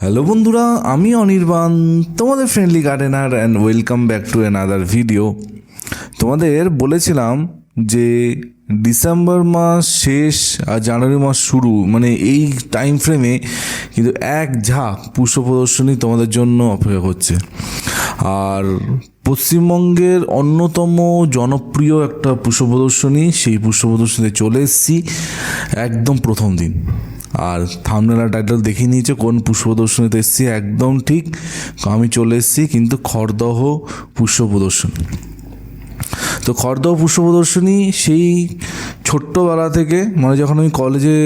Hello বন্ধুরা, আমি অনির্বাণ, তোমাদের friendly gardener and welcome back to another video. তোমাদের বলেছিলাম যে ডিসেম্বর মাস শেষ আর জানুয়ারি মাস শুরু, মানে এই টাইম ফ্রেমে কিন্তু এক ঝাঁক পুষ্প প্রদর্শনী তোমাদের জন্য অপেক্ষা করছে। আর পশ্চিমবঙ্গের অন্যতম জনপ্রিয় একটা পুষ্প প্রদর্শনী, সেই পুষ্প প্রদর্শনীতে চলে এসেছি একদম প্রথম দিন। আর থাম্বনেল আর টাইটেল দেখে নিয়েছে কোন পুষ্প প্রদর্শনীতে এসেছি, একদম ঠিক আমি চলে এসেছি কিন্তু খড়দহ পুষ্প প্রদর্শনী। তো খড়দহ পুষ্প প্রদর্শনী সেই ছোট্টবেলা থেকে, মানে যখন আমি কলেজে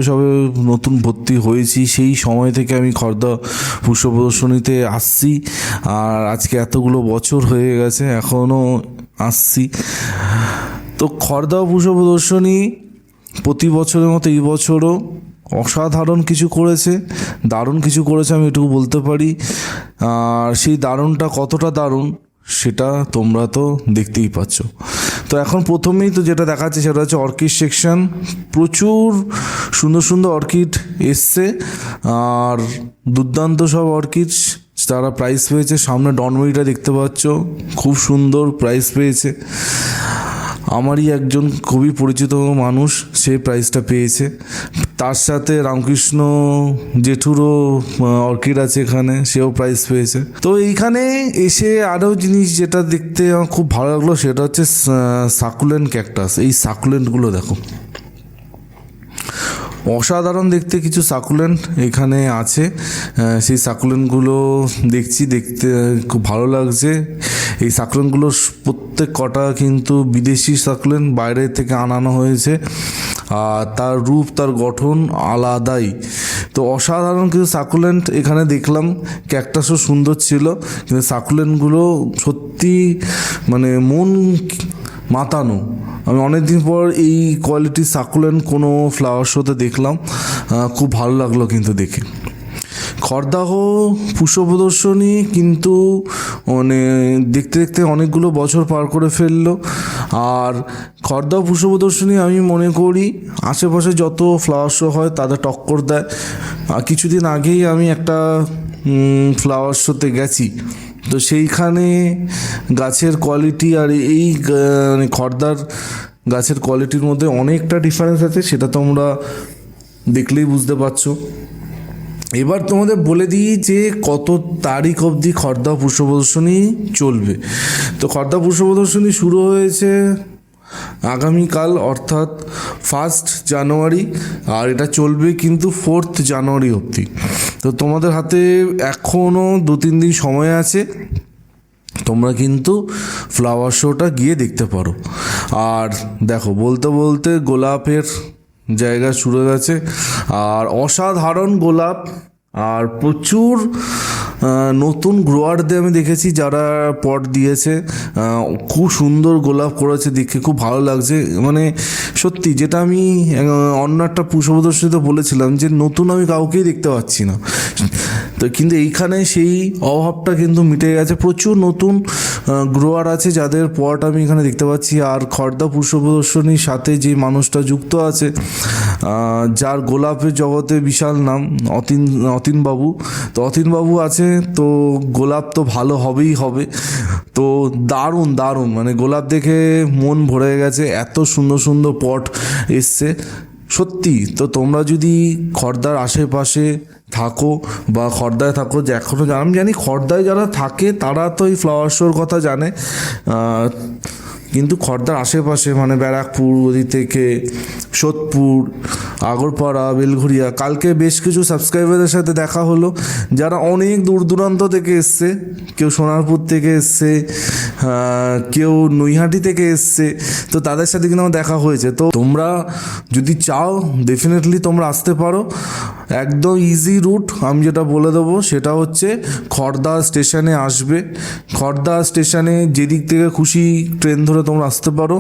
সবে নতুন ভর্তি হয়েছি সেই সময় থেকে আমি খড়দহ পুষ্প প্রদর্শনীতে আসছি। আর আজকে এতগুলো বছর হয়ে গেছে, এখনও আসছি। তো খড়দহ পুষ্প প্রদর্শনী প্রতি বছরের মতো এই বছরও অসাধারণ কিছু করেছে, দারুণ কিছু করেছে, আমি এটুকু বলতে পারি। আর সেই দারুণটা কতটা দারুণ সেটা তোমরা তো দেখতেই পাচ্ছ। তো এখন প্রথমেই তো যেটা দেখাচ্ছে সেটা হচ্ছে অর্কিড সেকশন। প্রচুর সুন্দর সুন্দর অর্কিড এসছে আর দুর্দান্ত সব অর্কিড তারা প্রাইজ পেয়েছে। সামনে ডনমেরিটা দেখতে পাচ্ছ, খুব সুন্দর প্রাইজ পেয়েছে। আমারই একজন খুবই পরিচিত মানুষ সে প্রাইজটা পেয়েছে। তার সাথে রামকৃষ্ণ জেঠুরও অর্কিড আছে এখানে, সেও প্রাইজ পেয়েছে। তো এইখানে এসে আরও জিনিস যেটা দেখতে আমার খুব ভালো লাগলো সেটা হচ্ছে সাকুলেন্ট ক্যাকটাস। এই সাকুলেন্টগুলো দেখো, অসাধারণ দেখতে কিছু সাকুলেন্ট এখানে আছে। সেই সাকুলেন্টগুলো দেখতে খুব ভালো লাগছে। এই সাকুলেন্টগুলো প্রত্যেক কটা কিন্তু বিদেশি সাকুলেন্ট, বাইরে থেকে আনানো হয়েছে। আর তার রূপ, তার গঠন আলাদাই। তো অসাধারণ কিছু সাকুলেন্ট এখানে দেখলাম। ক্যাকটাসও সুন্দর ছিল, কিন্তু সাকুলেন্টগুলো সত্যি মানে মন মাতানো। আমি অনেকদিন পর এই কোয়ালিটির সাকুলেন্ট কোনো ফ্লাওয়ার শোতে দেখলাম, খুব ভালো লাগলো কিন্তু দেখে। খড়দহ পুষ্প প্রদর্শনী কিন্তু মানে দেখতে দেখতে অনেকগুলো বছর পার করে ফেললো। আর খড়দহ পুষ্প প্রদর্শনী আমি মনে করি আশেপাশে যত ফ্লাওয়ার শো হয় তাদের টক্কর দেয়। কিছুদিন আগেই আমি একটা ফ্লাওয়ার শোতে গেছি, তো সেইখানে গাছের কোয়ালিটি আর এই খড়দার গাছের কোয়ালিটির মধ্যে অনেকটা ডিফারেন্স আছে, সেটা তোমরা দেখলেই বুঝতে পারছো। এবার তোমাদের বলে দিই যে কত তারিখ অবধি খড়দহ পুষ্প প্রদর্শনী চলবে। তো খড়দহ পুষ্প প্রদর্শনী শুরু হয়েছে আগামীকাল, অর্থাৎ 1 জানুয়ারি, আর এটা চলবে কিন্তু 4 জানুয়ারি অবধি। তো তোমাদের হাতে এখনও 2-3 দিন সময় আছে, তোমরা কিন্তু ফ্লাওয়ার শোটা গিয়ে দেখতে পারো। আর দেখো, বলতে বলতে গোলাপের জায়গা শুরু হয়ে গেছে। আর অসাধারণ গোলাপ, আর প্রচুর নতুন গ্রোয়ারদের আমি দেখেছি যারা পট দিয়েছে, খুব সুন্দর গোলাপ করেছে, দেখে খুব ভালো লাগছে। মানে সত্যি, যেটা আমি অন্য একটা পুষ্প প্রদর্শনীতে বলেছিলাম যে নতুন আমি কাউকেই দেখতে পাচ্ছি না, তো কিন্তু এইখানে সেই অভাবটা কিন্তু মিটে গেছে। প্রচুর নতুন গ্রোয়ার আছে যাদের পট আমি এখানে দেখতে পাচ্ছি। আর খড়দহ পুষ্প প্রদর্শনীর সাথে যে মানুষটা যুক্ত আছে, যার গোলাপের জগতে বিশাল নাম, অতীনবাবু। তো অতীনবাবু আছে, তো গোলাপ তো ভালো হবেই হবে। তো দারুণ দারুণ, মানে গোলাপ দেখে মন ভরে গেছে, এত সুন্দর সুন্দর পট এসছে সত্যি। তো তোমরা যদি খড়দার আশেপাশে থাকো বা খড়দায় থাকো, যে এখনও আমি জানি খড়দায় যারা থাকে তারা তো এই ফ্লাওয়ার শোর কথা জানে, কিন্তু খড়দার আশেপাশে মানে ব্যারাকপুর ওদিক থেকে, সোদপুর, আগরপাড়া, বেলঘরিয়া, কালকে বেশ কিছু সাবস্ক্রাইবারদের সাথে দেখা হলো যারা অনেক দূর দূরান্ত থেকে এসছে। কেউ সোনারপুর থেকে এসছে, কেউ নৈহাটি থেকে এসছে। তো তাদের সাথে কিন্তু আমার দেখা হয়েছে। তো তোমরা যদি চাও ডেফিনেটলি তোমরা আসতে পারো। একদম ইজি রুট আমি যেটা বলে দেবো সেটা হচ্ছে খড়দা স্টেশনে আসবে। খড়দা স্টেশনে যেদিক থেকে খুশি ট্রেন ধরে তোমরা আসতে পারো।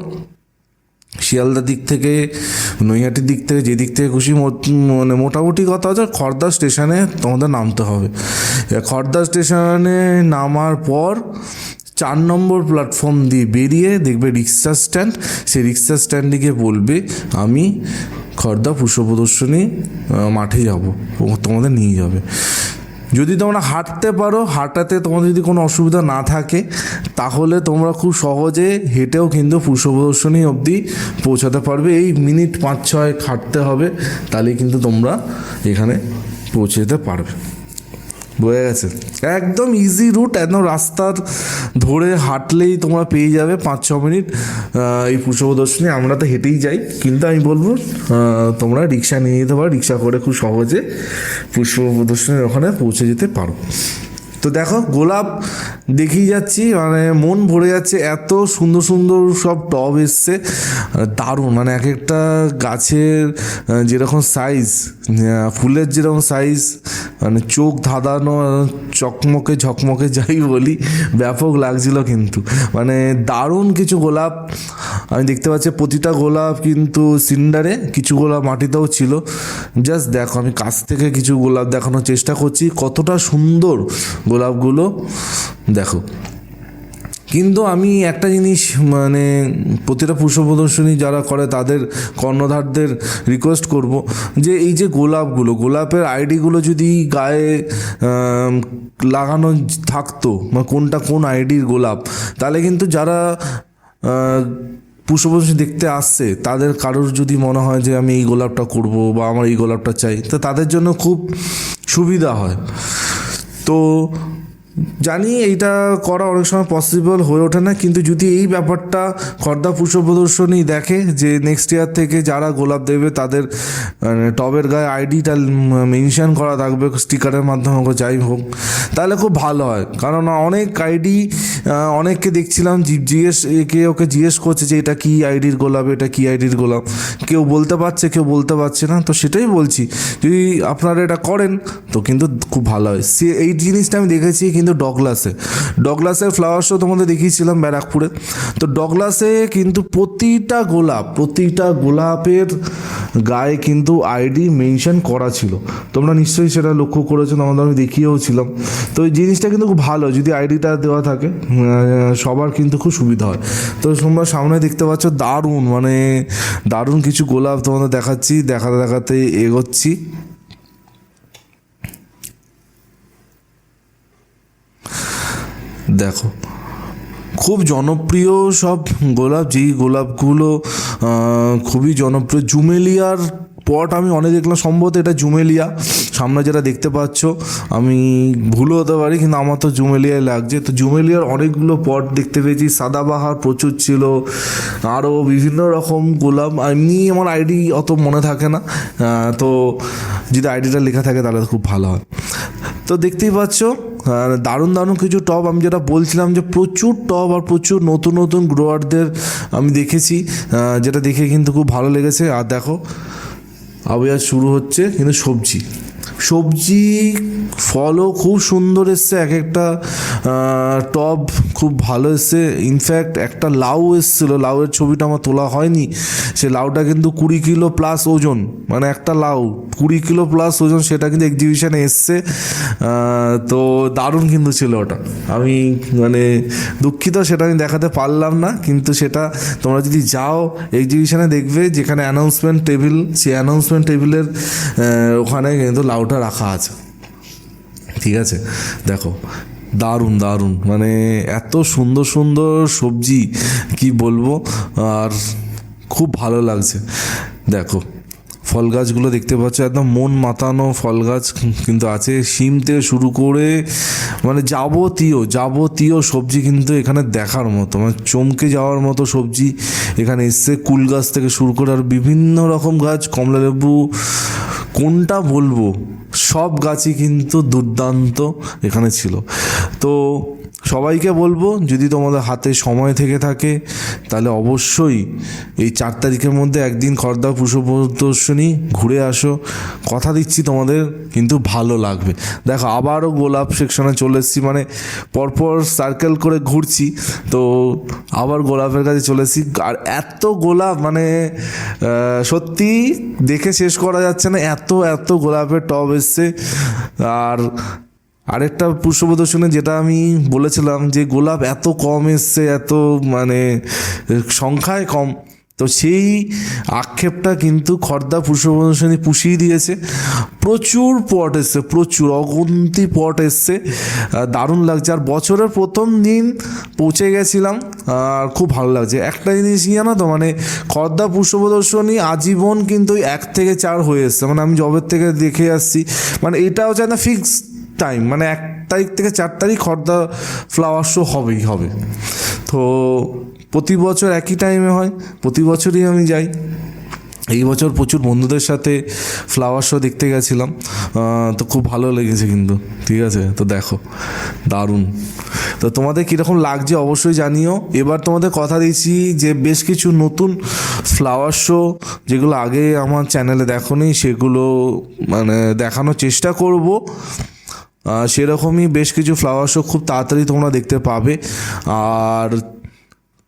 শিয়ালদার দিক থেকে, নৈহাটির দিক থেকে, যেদিক থেকে খুশি, মানে মোটামুটি কথা হচ্ছে খড়দা স্টেশনে তোমাদের নামতে হবে। খড়দা স্টেশনে নামার পর 4 নম্বর প্ল্যাটফর্ম দিয়ে বেরিয়ে দেখবে রিক্সা স্ট্যান্ড। সেই রিক্সা স্ট্যান্ডে গিয়ে বলবে আমি খর্দা পুষ্প প্রদর্শনী মাঠে যাব, তোমাদের নিয়ে যাবে। যদি তোমরা হাঁটতে পারো, হাঁটাতে তোমাদের যদি কোনো অসুবিধা না থাকে, তাহলে তোমরা খুব সহজে হেঁটেও কিন্তু পুষ্প প্রদর্শনী অবধি পৌঁছাতে পারবে। এই মিনিট 5-6 হাঁটতে হবে, তাহলে কিন্তু তোমরা এখানে পৌঁছে যেতে পারবে। বোঝা গেছে? একদম ইজি রুট, একদম রাস্তার ধরে হাঁটলেই তোমরা পেয়ে যাবে 5-6 মিনিট এই পুষ্প প্রদর্শনী। আমরা তো হেঁটেই যাই, কিন্তু আমি বলবো তোমরা রিক্সা নিয়ে যেতে পারো, রিক্সা করে খুব সহজে পুষ্প প্রদর্শনীর ওখানে পৌঁছে যেতে পারো। তো দেখো, গোলাপ দেখেই যাচ্ছি, মানে মন ভরে যাচ্ছে, এত সুন্দর সুন্দর সব টব এসছে, দারুণ। মানে এক একটা গাছের যেরকম সাইজ, ফুলের যেরকম সাইজ, মানে চোখ ধাঁধানো, চকমকে ঝকমকে যাই বলি, ব্যাপক লাগছিল কিন্তু। মানে দারুণ কিছু গোলাপ আমি দেখতে পাচ্ছি। প্রতিটা গোলাপ কিন্তু সিন্ডারে, কিছু গোলাপ মাটিতেও ছিল। জাস্ট দেখো, আমি কাছ থেকে কিছু গোলাপ দেখানোর চেষ্টা করছি, কতটা সুন্দর গোলাপগুলো দেখো। কিন্তু আমি একটা জিনিস, মানে প্রতিটা পুষ্প প্রদর্শনী যারা করে তাদের কর্ণধারদের রিকোয়েস্ট করব, যে এই যে গোলাপগুলো, গোলাপের আইডিগুলো যদি গায়ে লাগানো থাকতো, মানে কোনটা কোন আইডির গোলাপ, তাহলে কিন্তু যারা পুষ্প প্রদর্শনী দেখতে আসছে তাদের কারোর যদি মনে হয় যে আমি এই গোলাপটা করব বা আমার এই গোলাপটা চাই, তো তাদের জন্য খুব সুবিধা হয়। তো জানি এইটা করা অনেক সময় পসিবল হয়ে ওঠে না, কিন্তু যদি এই ব্যাপারটা খর্দা পুষ্প প্রদর্শনী দেখে যে নেক্সট ইয়ার থেকে যারা গোলাপ দেবে তাদের টবের গায়ে আইডিটা মেনশন করা থাকবে স্টিকারের মাধ্যমে হোক যাই হোক, তাহলে খুব ভালো হয়। কারণ অনেক আইডি, অনেককে দেখছিলাম ওকে জিজ্ঞেস করছে যে এটা কি আইডির গোলাপ, এটা কি আইডির গোলাপ, কেউ বলতে পারছে, কেউ বলতে পারছে না। তো সেটাই বলছি, যদি আপনারা এটা করেন তো কিন্তু খুব ভালো হয়। এই জিনিসটা আমি দেখেছি কিন্তু ডগলাসের ফ্লাওয়ার শো তোমাদের দেখিয়েছিলাম ব্যারাকপুরে। তো ডগলাসে কিন্তু প্রতিটা গোলাপের গায়ে কিন্তু আইডি মেনশন করা ছিল। তোমরা নিশ্চয়ই সেটা লক্ষ্য করেছো, তোমাদের আমি দেখিয়েও ছিলাম। তো এই জিনিসটা কিন্তু খুব ভালো, যদি আইডিটা দেওয়া থাকে সবার কিন্তু খুব সুবিধা হয়। তো তোমরা সামনে দেখতে পাচ্ছ দারুণ, মানে দারুণ কিছু গোলাপ তোমাদের দেখাচ্ছি, দেখাতে এগোচ্ছি। দেখো, খুব জনপ্রিয় সব গোলাপ, যেই গোলাপগুলো খুবই জনপ্রিয়। জুমেলিয়ার পট আমি অনেক দেখলাম, সম্ভবত এটা জুমেলিয়া, সামনে যেটা দেখতে পাচ্ছ, আমি ভুলও হতে পারি, কিন্তু আমার তো জুমেলিয়ায় লাগছে। তো জুমেলিয়ার অনেকগুলো পট দেখতে পেয়েছি, সাদাবাহার প্রচুর ছিল, আরও বিভিন্ন রকম গোলাপ। এমনি আমার আইডি অত মনে থাকে না, তো যদি আইডিটা লেখা থাকে তাহলে খুব ভালো হয়। তো দেখতেই পাচ্ছ দারুণ কিছু টব। আমি যেটা বলছিলাম যে প্রচুর টব আর প্রচুর নতুন গ্রোয়ারদের আমি দেখেছি, যেটা দেখে কিন্তু খুব ভালো লেগেছে। আর দেখো, আবার শুরু হচ্ছে কিন্তু সবজি ফলও খুব সুন্দর এসছে, এক একটা টব খুব ভালো এসছে। ইনফ্যাক্ট একটা লাউ এসেছিলো, লাউয়ের ছবিটা আমার তোলা হয়নি, সে লাউটা কিন্তু 20 কিলো প্লাস ওজন, মানে একটা লাউ 20 কিলো প্লাস ওজন, সেটা কিন্তু এক্সিবিশনে এসছে। তো দারুণ কিন্তু ছিল ওটা। আমি মানে দুঃখিত সেটা আমি দেখাতে পারলাম না, কিন্তু সেটা তোমরা যদি যাও এক্সিবিশনে দেখবে, যেখানে অ্যানাউন্সমেন্ট টেবিল, সেই অ্যানাউন্সমেন্ট টেবিলের ওখানে কিন্তু লাউটা রাখা আছে। ঠিক আছে, দেখো দারুণ, মানে এত সুন্দর সবজি কি বলবো, আর খুব ভালো লাগছে। দেখো ফল গাছগুলো দেখতে পাচ্ছ, একদম মন মাতানো ফল গাছ কিন্তু আছে, শিম থেকে শুরু করে মানে যাবতীয় সবজি কিন্তু এখানে দেখার মতো, মানে চমকে যাওয়ার মতো সবজি এখানে এসছে। কুল গাছ থেকে শুরু করে আর বিভিন্ন রকম গাছ, কমলালেবু, কোনটা বলবো, সব গাছই কিন্তু দুর্দান্ত এখানে ছিল। তো সবাইকে বলবো, যদি তোমাদের হাতে সময় থেকে থাকে তাহলে অবশ্যই এই 4 তারিখের মধ্যে একদিন খর্দা পুষ্প প্রদর্শনী ঘুরে আসো। কথা দিচ্ছি তোমাদের কিন্তু ভালো লাগবে। দেখো আবারও গোলাপ সেকশনে চলে এসেছি, মানে পরপর সার্কেল করে ঘুরছি, তো আবার গোলাপের কাছে চলে এসেছি। আর এত গোলাপ, মানে সত্যি দেখে শেষ করা যাচ্ছে না, এত গোলাপের টব এসছে। আর আরেকটা পুষ্প প্রদর্শনী যেটা আমি বলেছিলাম যে গোলাপ এত কম এসছে, এত মানে সংখ্যায় কম, তো তো সেই আক্ষেপটা কিন্তু খর্দা পুষ্প প্রদর্শনী পুষিয়ে দিয়েছে। প্রচুর পট এসছে, প্রচুর অগুন্তি পট এসছে, দারুণ লাগছে। আর বছরের প্রথম দিন পৌঁছে গেছিলাম, আর খুব ভালো লাগছে। একটা জিনিস কি জানো তো, মানে খর্দা পুষ্প প্রদর্শনী আজীবন কিন্তু 1 থেকে 4 হয়ে এসছে, মানে আমি জবের থেকে দেখে আসছি। মানে এটা হচ্ছে না ফিক্স টাইম, মানে 1 তারিখ থেকে 4 তারিখ খর্দা ফ্লাওয়ার শো হবেই হবে। তো প্রতি বছর একই টাইমে হয়, প্রতি বছরই আমি যাই। এই বছর প্রচুর বন্ধুদের সাথে ফ্লাওয়ার শো দেখতে গেছিলাম, তো খুব ভালো লেগেছে কিন্তু, ঠিক আছে। তো দেখো দারুণ। তো তোমাদের কীরকম লাগছে অবশ্যই জানিও। এবার তোমাদের কথা দিচ্ছি যে বেশ কিছু নতুন ফ্লাওয়ার শো যেগুলো আগে আমার চ্যানেলে দেখোনি সেগুলো মানে দেখানোর চেষ্টা করব। সেরকমই বেশ কিছু ফ্লাওয়ার শো খুব তাড়াতাড়ি তোমরা দেখতে পাবে। আর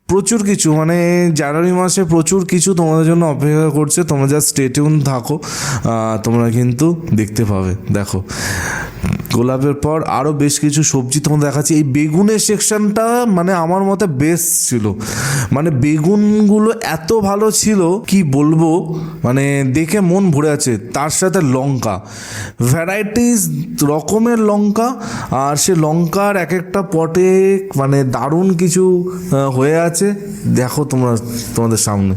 প্রচুর কিছু, মানে জানুয়ারি মাসে প্রচুর কিছু তোমাদের জন্য অপেক্ষা করছে, তোমরা জাস্ট স্টে টিউন থাকো, তোমরা কিন্তু দেখতে পাবে। দেখো গোলাপের পর আরও বেশ কিছু সবজি তোমাদের দেখাচ্ছি। এই বেগুনের সেকশনটা মানে আমার মতে বেস্ট ছিল, মানে বেগুনগুলো এত ভালো ছিল কি বলবো, মানে দেখে মন ভরে আছে। তার সাথে লঙ্কা, ভ্যারাইটিস রকমের লঙ্কা, আর সে লঙ্কার এক একটা পটে মানে দারুণ কিছু হয়ে আছে। দেখো তোমরা তোমাদের সামনে,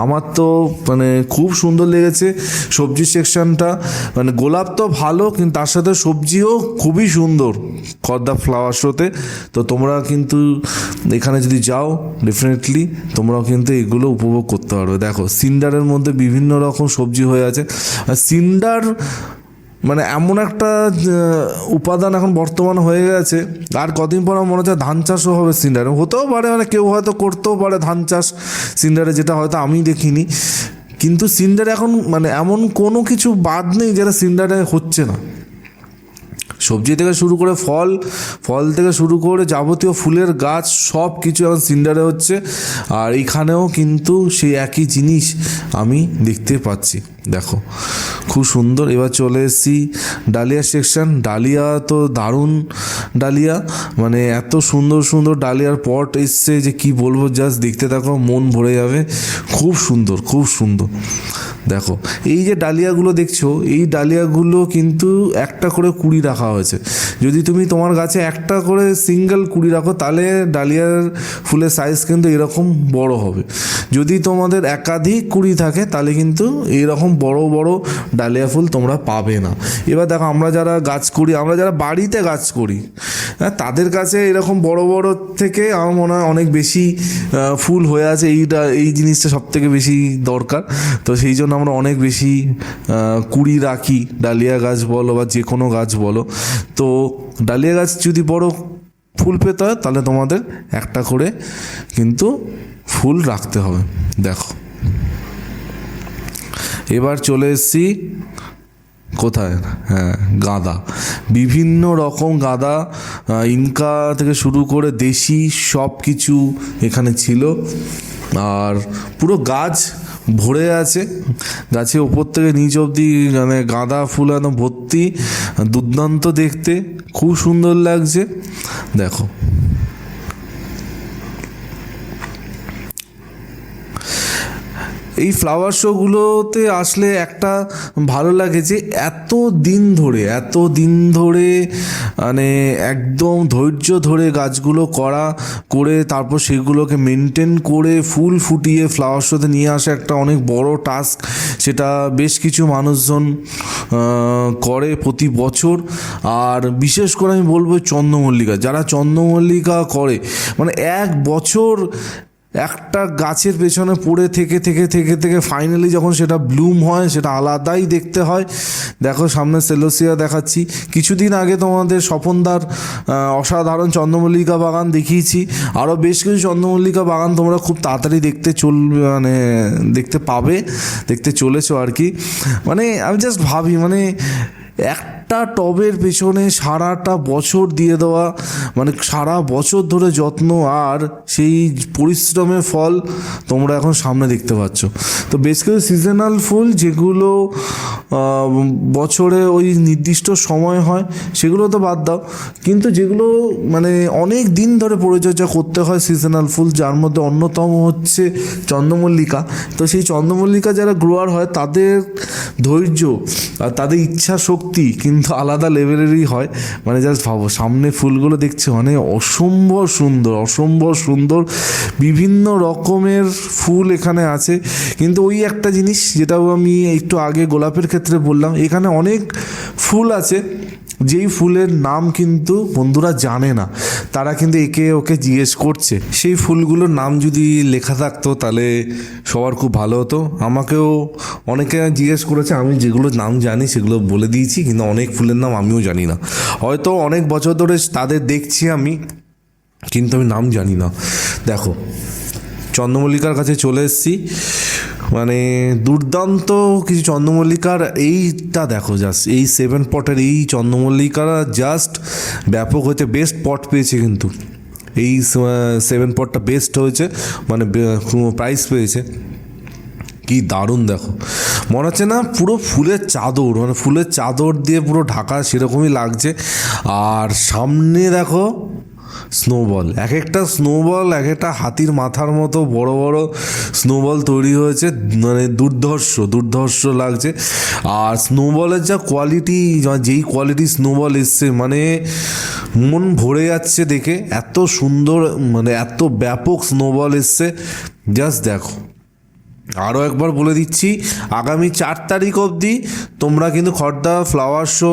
আমার তো মানে খুব সুন্দর লেগেছে সবজি সেকশনটা। মানে গোলাপ তো ভালো, কিন্তু তার সাথে সবজিও খুবই সুন্দর খর্দা ফ্লাওয়ার শোতে। তো তোমরা কিন্তু এখানে যদি যাও ডেফিনেটলি তোমরাও কিন্তু এগুলো উপভোগ করতে পারবে। দেখো সিন্ডারের মধ্যে বিভিন্ন রকম সবজি হয়ে আছে। আর সিন্ডার মানে এমন একটা উপাদান এখন বর্তমান হয়ে গেছে, আর কদিন পর আমার মনে হচ্ছে ধান চাষও হবে সিন্ডারে, হতেও পারে, মানে কেউ হয়তো করতেও পারে ধান চাষ সিন্ডারে, যেটা হয়তো আমি দেখিনি। কিন্তু সিন্ডারে এখন মানে এমন কোনো কিছু বাদ নেই যেটা সিন্ডারে হচ্ছে না। সবজি থেকে শুরু করে ফল থেকে শুরু করে যাবতীয় ফুলের গাছ সব কিছু এখন সিন্ডারে হচ্ছে। আর এখানেও কিন্তু সেই একই জিনিস আমি দেখতে পাচ্ছি। দেখো খুব সুন্দর। এবার চলে এসেছি ডালিয়া সেকশন। ডালিয়া তো দারুণ ডালিয়া, মানে এত সুন্দর সুন্দর ডালিয়ার পট এসছে যে কি বলবো, জাস্ট দেখতে থাকো মন ভরে যাবে। খুব সুন্দর, খুব সুন্দর। দেখো এই যে ডালিয়াগুলো দেখছো, এই ডালিয়াগুলো কিন্তু একটা করে কুড়ি রাখা হয়েছে। যদি তুমি তোমার গাছে একটা করে সিঙ্গেল কুড়ি রাখো তাহলে ডালিয়ার ফুলের সাইজ কিন্তু এরকম বড় হবে। যদি তোমাদের একাধিক কুড়ি থাকে তাহলে কিন্তু এইরকম বড় বড় ডালিয়া ফুল তোমরা পাবে না। এবার দেখো আমরা যারা গাছ করি, আমরা যারা বাড়িতে গাছ করি, হ্যাঁ, তাদের কাছে এরকম বড় বড় থেকে আমার মনে হয় অনেক বেশি ফুল হয়ে আছে। এই জিনিসটা সব থেকে বেশি দরকার। তো সেই জন্য আমরা অনেক বেশি কুড়ি রাখি, ডালিয়া গাছ বলো বা যে কোনো গাছ বলো। তো ডালিয়া গাছ যদি বড় ফুল পেতে হয় তাহলে তোমাদের একটা করে কিন্তু ফুল রাখতে হবে। দেখো এবার চলে এসেছি কোথায়, হ্যাঁ, গাঁদা। বিভিন্ন রকম গাঁদা, ইনকা থেকে শুরু করে দেশি সব কিছু এখানে ছিল। আর পুরো গাছ ভরে আছে, গাছের ওপর থেকে নিচ অবধি মানে গাঁদা ফুল একদম ভর্তি, দুর্দান্ত দেখতে, খুব সুন্দর লাগছে। দেখো এই ফ্লাওয়ার শোগুলোতে আসলে একটা ভালো লাগে যে এত দিন ধরে মানে একদম ধৈর্য ধরে গাছগুলো করে তারপর সেগুলোকে মেনটেন করে ফুল ফুটিয়ে ফ্লাওয়ার শোতে নিয়ে আসা একটা অনেক বড় টাস্ক। সেটা বেশ কিছু মানুষজন করে প্রতি বছর। আর বিশেষ করে আমি বলবো চন্দ্রমল্লিকা, যারা চন্দ্রমল্লিকা করে, মানে এক বছর একটা গাছের পেছনে পড়ে থেকে ফাইনালি যখন সেটা ব্লুম হয় সেটা আলাদাই দেখতে হয়। দেখো সামনে সেলোসিয়া দেখাচ্ছি, কিছুদিন আগে তোমাদের স্বপনদার অসাধারণ চন্দ্রমল্লিকা বাগান দেখিয়েছি। আরও বেশ কিছু চন্দ্রমল্লিকা বাগান তোমরা খুব তাড়াতাড়ি দেখতে পাবে, দেখতে চলেছো আর কি। মানে আমি জাস্ট ভাবি, মানে একটা টবের পেছনে সারাটা বছর দিয়ে দেওয়া, মানে সারা বছর ধরে যত্ন, আর সেই পরিশ্রমের ফল তোমরা এখন সামনে দেখতে পাচ্ছ। তো বেশ কিছু সিজনাল ফুল যেগুলো বছরে ওই নির্দিষ্ট সময় হয় সেগুলো তো বাদ দাও, কিন্তু যেগুলো মানে অনেক দিন ধরে পরিচর্যা করতে হয় সিজনাল ফুল, যার মধ্যে অন্যতম হচ্ছে চন্দ্রমল্লিকা। তো সেই চন্দ্রমল্লিকা যারা গ্রোয়ার হয় তাদের ধৈর্য আর তাদের ইচ্ছা শক্তি কিন্তু আলাদা লেভেলেরই হয়। মানে জাস্ট ভাবো, সামনে ফুলগুলো দেখছে মানে অসম্ভব সুন্দর, অসম্ভব সুন্দর, বিভিন্ন রকমের ফুল এখানে আছে। কিন্তু ওই একটা জিনিস যেটাও আমি একটু আগে গোলাপের ক্ষেত্রে বললাম, এখানে অনেক ফুল আছে যেই ফুলের নাম কিন্তু বন্ধুরা জানে না, তারা কিন্তু একে ওকে জিজ্ঞেস করছে। সেই ফুলগুলোর নাম যদি লেখা থাকতো তাহলে সবার খুব ভালো হতো। আমাকেও অনেকে জিজ্ঞেস করেছে, আমি যেগুলো নাম জানি সেগুলো বলে দিয়েছি, কিন্তু অনেক ফুলের নাম আমিও জানি না। হয়তো অনেক বছর ধরে তাদের দেখছি আমি, কিন্তু আমি নাম জানি না। দেখো, চন্দ্রমল্লিকার কাছে চলে এসেছি, মানে দুর্দান্ত কিছু চন্দ্রমল্লিকার। এইটা দেখো জাস্ট, এই 7 পটের এই চন্দ্রমল্লিকারা জাস্ট ব্যাপক হয়েছে, বেস্ট পট পেয়েছে কিন্তু এই 7 পটটা বেস্ট হয়েছে, মানে প্রাইজ পেয়েছে। কি দারুণ দেখো, মনে হচ্ছে না পুরো ফুলের চাদর, মানে ফুলের চাদর দিয়ে পুরো ঢাকা সেরকমই লাগছে। আর সামনে দেখো স্নোবল, এক একটা স্নোবল এক একটা হাতির মাথার মতো বড় বড় স্নোবল তৈরি হয়েছে, মানে দুর্ধর্ষ দুর্ধর্ষ লাগছে। আর স্নোবলের যা কোয়ালিটি, যেই কোয়ালিটি স্নোবল এসছে, মানে মন ভরে যাচ্ছে দেখে, এত সুন্দর, মানে এত ব্যাপক স্নোবল এসছে, জাস্ট দেখো। আরও একবার বলে দিচ্ছি, আগামী 4 তারিখ অবধি তোমরা কিন্তু খড়দা ফ্লাওয়ার শো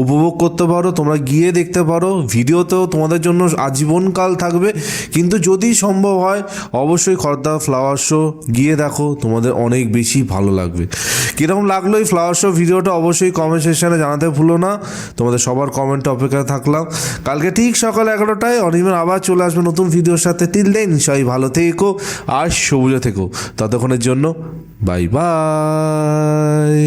উপভোগ করতে পারো, তোমরা গিয়ে দেখতে পারো। ভিডিওতেও তোমাদের জন্য আজীবনকাল থাকবে, কিন্তু যদি সম্ভব হয় অবশ্যই খড়দা ফ্লাওয়ার শো গিয়ে দেখো, তোমাদের অনেক বেশি ভালো লাগবে। কীরকম লাগলো এই ফ্লাওয়ার শো ভিডিওটা অবশ্যই কমেন্ট সেকশানে জানাতে ভুলো না। তোমাদের সবার কমেন্টে অপেক্ষায় থাকলাম। কালকে ঠিক সকাল 11টায় অনিমের আবার চলে আসবে নতুন ভিডিওর সাথে। টিল দেন সবাই ভালো থেকো আর সবুজে থেকো। ততক্ষণের জন্য বাই বাই।